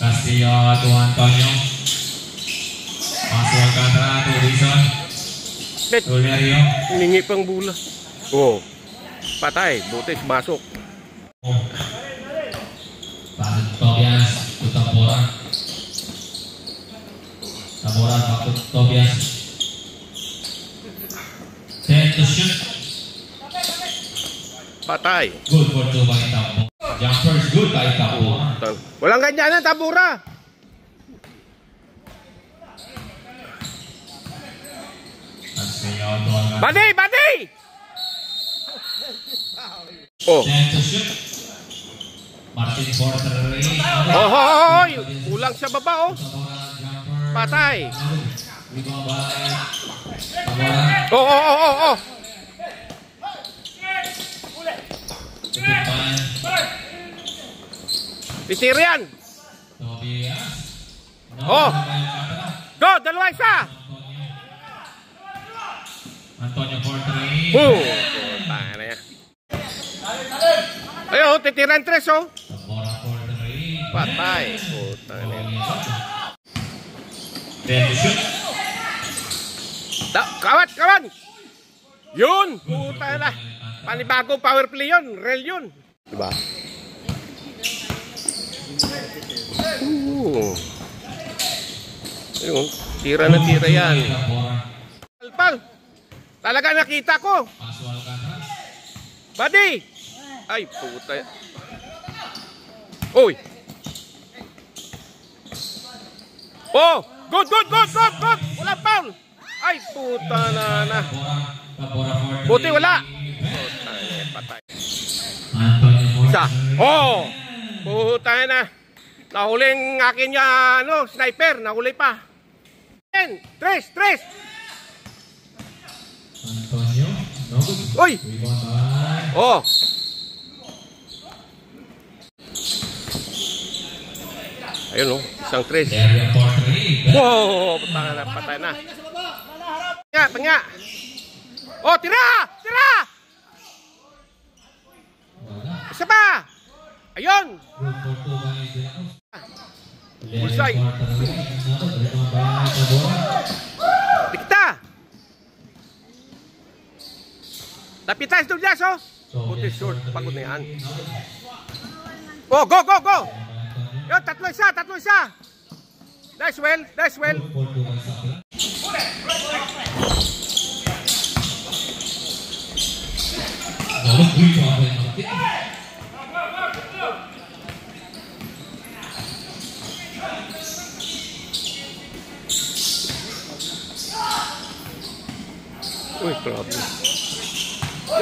Castillo to Antonio. Masuk Alcantara to Dixon. Olerio. Hiningi pang bola. Oh. Patay. Buti masuk. Pasok Tobias to Tambora. Tambora back to Tobias. Set to shoot. Patay. Good for two by Tambo. Jumpers good by Tambo. Walang ganyan na Tambora. Badi! Badi! Oh. Martin Porter. Oh, kulang sa baba oh. Patay. Oh. Pitirian. Oh. Go, dalawa isa. Antonio Porter. Tayo na yan. Ayun, titiran tres oh. Patay. Tayo na yan. Kawan. Yun. Puta na. Panibagong power play yun. Real yun. Diba? Ayun. Tira na tira yan. Palpal. Talaga nakita ko. Badi. Ay, puta. Uy. Oh, good. Wala foul. Ay, puta na. Buti wala. Patay. Isa. Oh. Puta na. Nahuling akin niya, sniper. Nahuli pa. 3. Antonio. Uy. Oh. Ayun isang 3. Wow, patay na. Tanga. Oh, tira! Isa pa. Ayun. Bullseye. Dikta. Tapitas tu Jas oh. Buti short pagod na yan. Oh, go. Yo, tatlo isa. Nice well. Uy, grabe. 9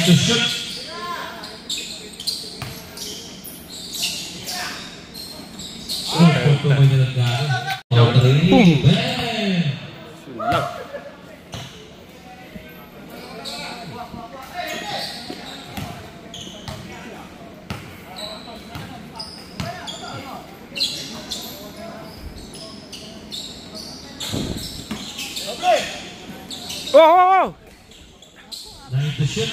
to shoot. Oh. 9 to shoot.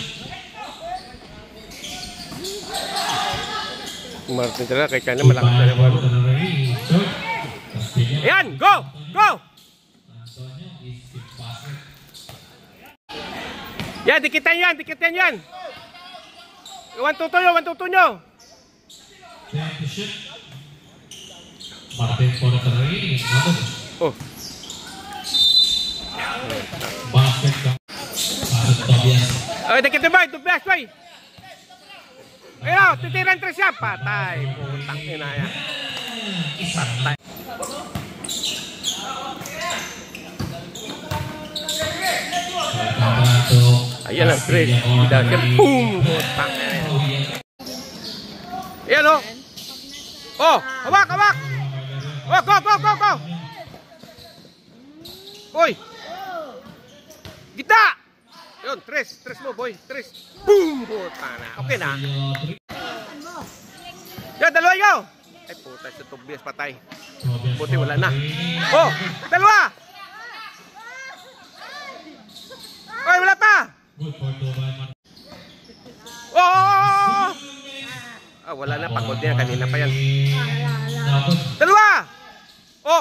Martin talaga kay kanya malakas na naman. Ayan, go! Yan, dikitan yan. 1-2 nyo. 10 to shoot. Martin Porter. Oh. Basket ka. Tobias. Ay, dikitan ba? Tobias, boy. Ayun, titiran 3 siya. Patay. Putang ina yan. Patay. Ayan ang 3. Dahil boom. Putang ina yan. Ayan o. Oh, hawak. Oh, go. Uy. Gita. Yun, 3 mo boy. 3. Boom. Putang na. Okay na. Yan, dalawa yun. Ay, puta, sa Tobias patay. Buti wala na. Oh, dalawa. Oy, wala pa. Oh. wala na. Pagod yan. Kanina pa yan. Dapat. Dalawa!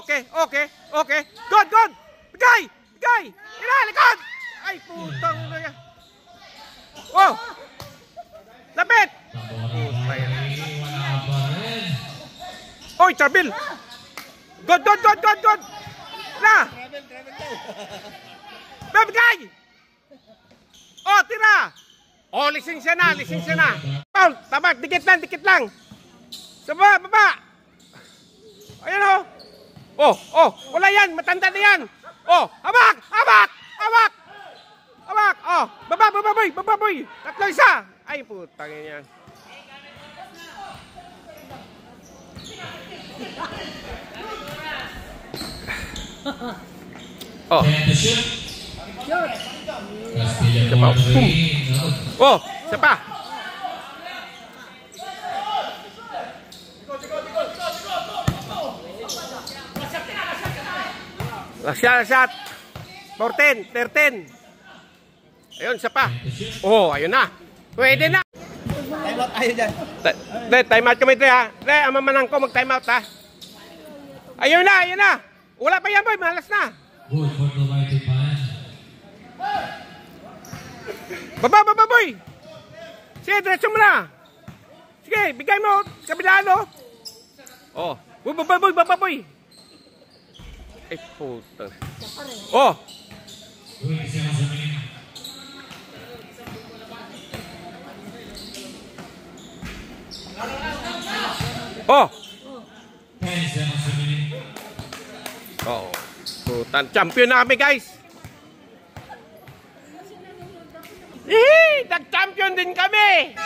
Okay. Good! Bigay! Inalikod! Ay, putang ina yan. Oh! Lapit! Wala pa rin. Oy, Charbil! Good! Na! Bigay! Oh, tira! Oh, lisensya na! Paul, tabak, dikit lang! Sa baba! Ayan oh! Oh, wala yan! Matanda na yan! Oh, habak! Oh, baba boy! Tatlo isa! Ay, putang ina yan. Oh. And the shoot. Castilla Boom. Three. No. Oh, isa pa. Shot. 14, 13. Ayun, isa pa. Oh, ayun na. Pwede na. Time out tayo dyan. Time out kami ito ha. Ang mamanang ko mag-time out ha. Ayun na. Wala pa yan boy, malas na. Good for the mighty man. Baba boy. Sige, diretso mo na. Sige, bigay mo. Kabilaan o. Oh. Baba boy. Ay, puta. Oh. Good, isa na sa main. Oh. 10 isa na sa main. Oh. Putan, champion na kami guys. Nag-champion din kami.